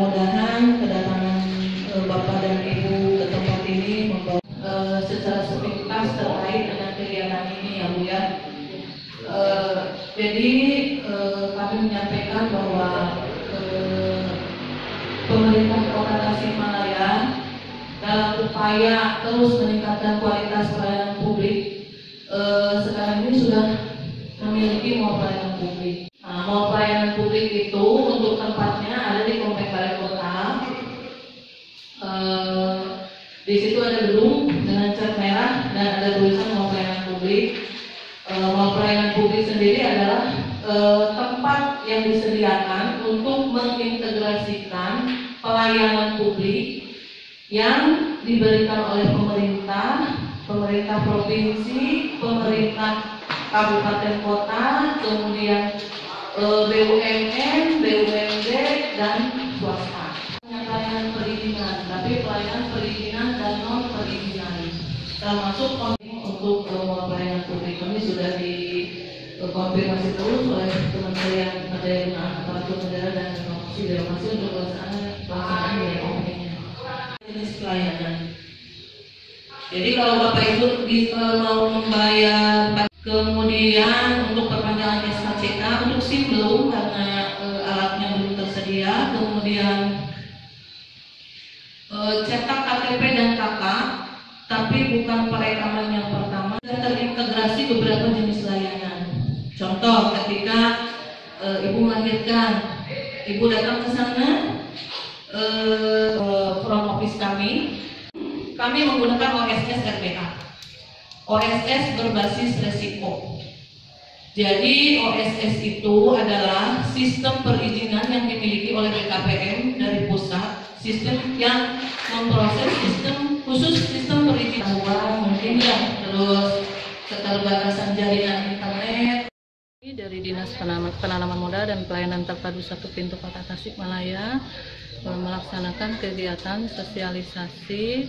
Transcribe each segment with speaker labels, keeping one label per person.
Speaker 1: mudah-mudahan kedatangan Bapak dan Ibu ke tempat ini membawa secara sepintas terkait dengan kegiatan ini ya Bu ya. Jadi kami menyampaikan bahwa pemerintah Kota Tasikmalaya dalam upaya terus meningkatkan kualitas pelayanan publik sekarang ini sudah memiliki mall pelayanan publik. Nah, mall pelayanan publik itu untuk tempatnya ada di Komplek Balai Kota. Di situ ada gedung dengan cat merah dan ada tulisan mall pelayanan publik. Mall pelayanan publik sendiri adalah tempat yang disediakan untuk mengintegrasikan pelayanan publik yang diberikan oleh pemerintah provinsi, pemerintah kabupaten kota, kemudian BUMN, BUMD, dan swasta. Pelayanan perizinan, tapi pelayanan perizinan dan non perizinan, termasuk untuk pelayanan publik ini sudah dikonfirmasi terus oleh Kementerian Pendaya Aparatur Negara dan Inovasi Birokrasi untuk pelaksanaan BUMN-nya. Jenis pelayanan. Jadi kalau Bapak Ibu mau membayar, kemudian untuk perpanjangan SKCK untuk SIM belum karena alatnya belum tersedia, kemudian cetak KTP dan KK, tapi bukan perekaman yang pertama, dan terintegrasi beberapa jenis layanan. Contoh ketika Ibu melahirkan, Ibu datang ke sana, front office kami menggunakan OSS RBA. OSS berbasis resiko. Jadi OSS itu adalah sistem perizinan yang dimiliki oleh BKPM dari pusat, sistem yang memproses sistem perizinan mungkin ya, terus keterbatasan jaringan internet. Dari Dinas Penanaman Modal dan Pelayanan Terpadu Satu Pintu Kota Tasikmalaya melaksanakan kegiatan sosialisasi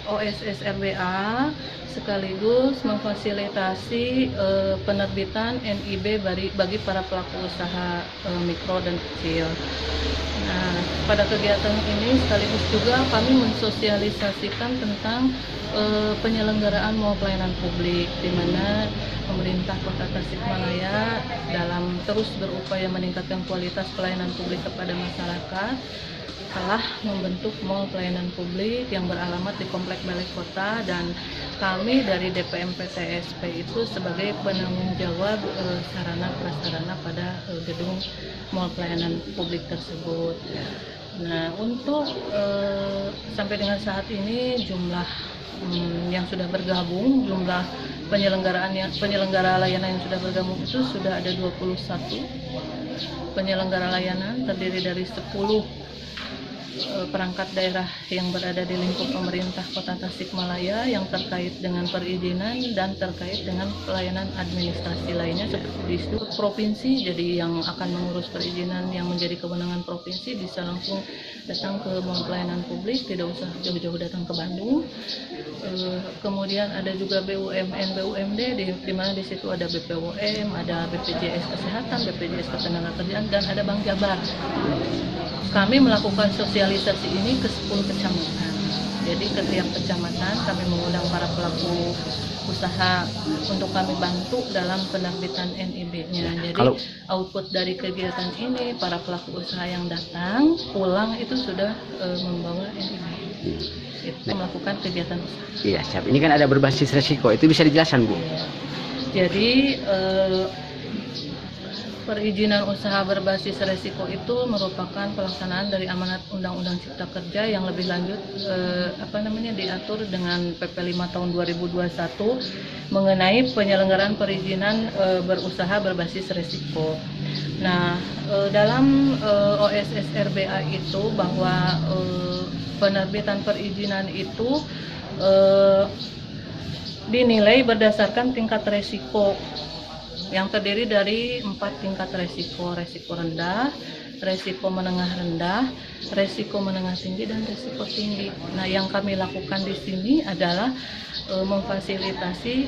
Speaker 1: OSS RBA sekaligus memfasilitasi penerbitan NIB bagi para pelaku usaha mikro dan kecil. Nah, pada kegiatan ini sekaligus juga kami mensosialisasikan tentang penyelenggaraan mall pelayanan publik, di mana pemerintah Kota Tasikmalaya dalam terus berupaya meningkatkan kualitas pelayanan publik kepada masyarakat telah membentuk mall pelayanan publik yang beralamat di Komplek Balai Kota, dan kami dari DPM PTSP itu sebagai penanggung jawab sarana prasarana pada gedung mall pelayanan publik tersebut. Nah, untuk sampai dengan saat ini jumlah yang sudah bergabung, jumlah penyelenggara layanan yang sudah bergabung itu sudah ada 21 penyelenggara layanan, terdiri dari 10 perangkat daerah yang berada di lingkup pemerintah Kota Tasikmalaya yang terkait dengan perizinan dan terkait dengan pelayanan administrasi lainnya seperti di seluruh provinsi. Jadi yang akan mengurus perizinan yang menjadi kewenangan provinsi bisa langsung datang ke mall pelayanan publik, tidak usah jauh-jauh datang ke Bandung. Kemudian ada juga BUMN, BUMD di mana di situ ada BPOM, ada BPJS Kesehatan, BPJS Ketenagakerjaan, dan ada Bank Jabar. Kami melakukan sosialisasi ini ke 10 kecamatan. Jadi ke tiap kecamatan kami mengundang para pelaku usaha untuk kami bantu dalam penerbitan NIB-nya. Jadi output dari kegiatan ini, para pelaku usaha yang datang pulang itu sudah membawa NIB. Itu melakukan kegiatan usaha.
Speaker 2: Iya, siap. Ini kan ada berbasis resiko. Itu bisa dijelaskan, Bu?
Speaker 1: Jadi perizinan usaha berbasis resiko itu merupakan pelaksanaan dari amanat Undang-Undang Cipta Kerja yang lebih lanjut diatur dengan PP 5 tahun 2021 mengenai penyelenggaraan perizinan berusaha berbasis resiko. Nah, dalam OSS RBA itu bahwa penerbitan perizinan itu dinilai berdasarkan tingkat resiko yang terdiri dari 4 tingkat resiko: resiko rendah, resiko menengah rendah, resiko menengah tinggi, dan resiko tinggi. Nah, yang kami lakukan di sini adalah memfasilitasi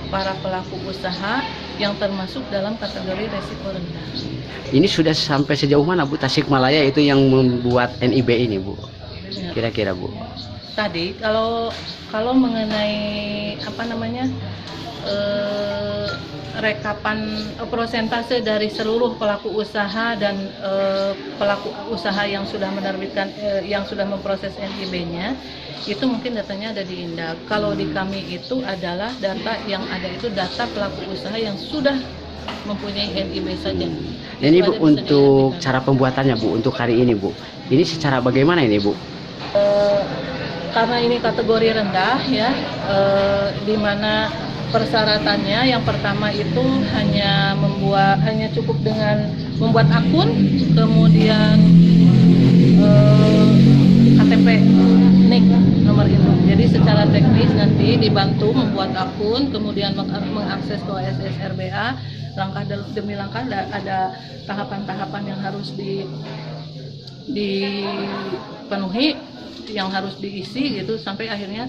Speaker 1: para pelaku usaha yang termasuk dalam kategori resiko rendah.
Speaker 2: Ini sudah sampai sejauh mana Bu Tasikmalaya itu yang membuat NIB ini Bu?
Speaker 1: Ya.
Speaker 2: Kira-kira Bu.
Speaker 1: Tadi kalau mengenai apa namanya rekapan persentase dari seluruh pelaku usaha dan pelaku usaha yang sudah menerbitkan yang sudah memproses NIB-nya, itu mungkin datanya ada di Indak. Kalau di kami itu adalah data yang ada itu data pelaku usaha yang sudah mempunyai NIB saja.
Speaker 2: Ini Bu untuk cara pembuatannya Bu untuk hari ini Bu. Ini secara bagaimana ini Bu?
Speaker 1: Karena ini kategori rendah ya, di mana persyaratannya yang pertama itu hanya cukup dengan membuat akun, kemudian KTP, NIK, nomor induk. Jadi secara teknis nanti dibantu membuat akun, kemudian mengakses ke OSS RBA, langkah demi langkah ada tahapan-tahapan yang harus dipenuhi, yang harus diisi gitu sampai akhirnya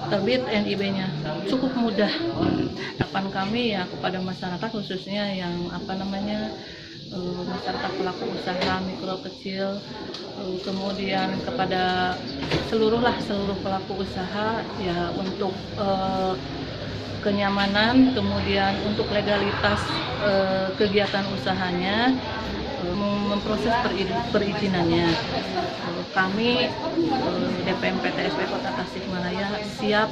Speaker 1: terbit NIB-nya. Cukup mudah. Harapan kami ya kepada masyarakat khususnya yang masyarakat pelaku usaha mikro kecil, kemudian kepada seluruh pelaku usaha ya untuk kenyamanan, kemudian untuk legalitas kegiatan usahanya, memproses perizinannya. Kami DPM PTSP Kota Tasikmalaya siap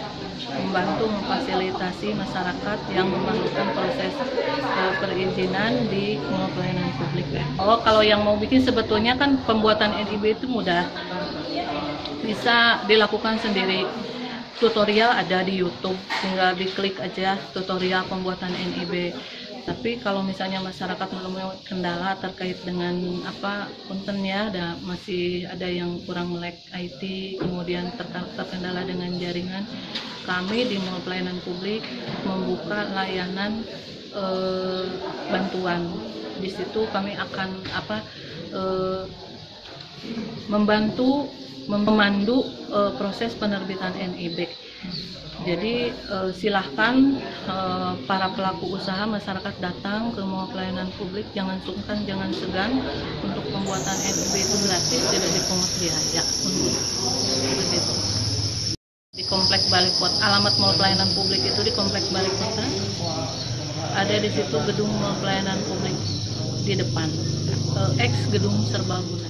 Speaker 1: membantu memfasilitasi masyarakat yang memerlukan proses perizinan di mall pelayanan publik. Kalau yang mau bikin sebetulnya kan pembuatan NIB itu mudah, bisa dilakukan sendiri. Tutorial ada di YouTube, tinggal diklik aja tutorial pembuatan NIB. Tapi kalau misalnya masyarakat menemui kendala terkait dengan kontennya, masih ada yang kurang melek IT, kemudian terkendala dengan jaringan, kami di Mall Pelayanan Publik membuka layanan bantuan. Di situ kami akan memandu proses penerbitan NIB. Jadi silahkan para pelaku usaha masyarakat datang ke Mall Pelayanan Publik, jangan sungkan, jangan segan untuk pembuatan NIB itu gratis, tidak dipungut biaya. Begitu. Di Komplek Balikota, alamat Mall Pelayanan Publik itu di Komplek Balikota. Ada di situ gedung Mall Pelayanan Publik di depan, ex gedung Serbaguna.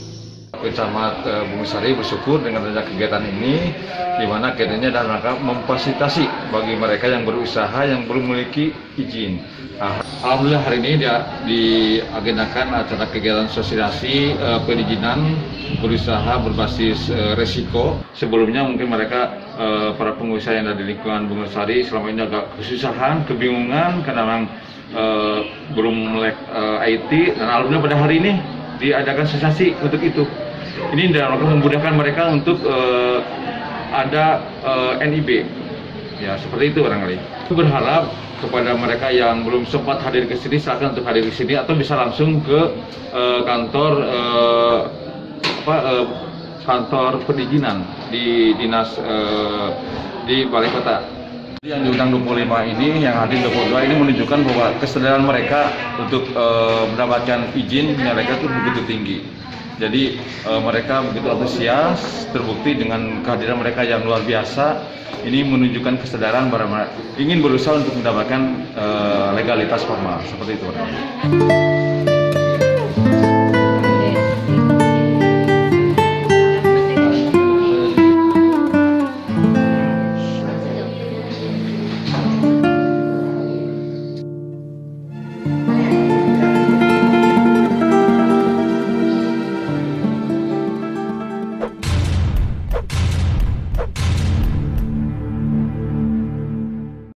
Speaker 3: Camat Bumi Sari bersyukur dengan adanya kegiatan ini, di mana kegiatannya dalam rangka memfasilitasi bagi mereka yang berusaha yang belum memiliki izin. Alhamdulillah hari ini diagendakan acara kegiatan sosialisasi perizinan berusaha berbasis resiko. Sebelumnya mungkin mereka para pengusaha yang ada di lingkungan Bumi Sari selama ini agak kesusahan, kebingungan karena memang belum melek IT, dan alhamdulillah pada hari ini diadakan sosialisasi untuk itu. Ini dalam rangka memudahkan mereka untuk ada NIB. Ya, seperti itu barangkali. Berharap kepada mereka yang belum sempat hadir ke sini, silakan untuk hadir ke sini atau bisa langsung ke kantor kantor perizinan di dinas di Balai Kota. Yang diundang 25 ini, yang hadir 22 ini menunjukkan bahwa kesadaran mereka untuk mendapatkan izin mereka itu begitu tinggi. Jadi mereka begitu antusias, terbukti dengan kehadiran mereka yang luar biasa. Ini menunjukkan kesadaran bahwa ingin berusaha untuk mendapatkan legalitas formal, seperti itu.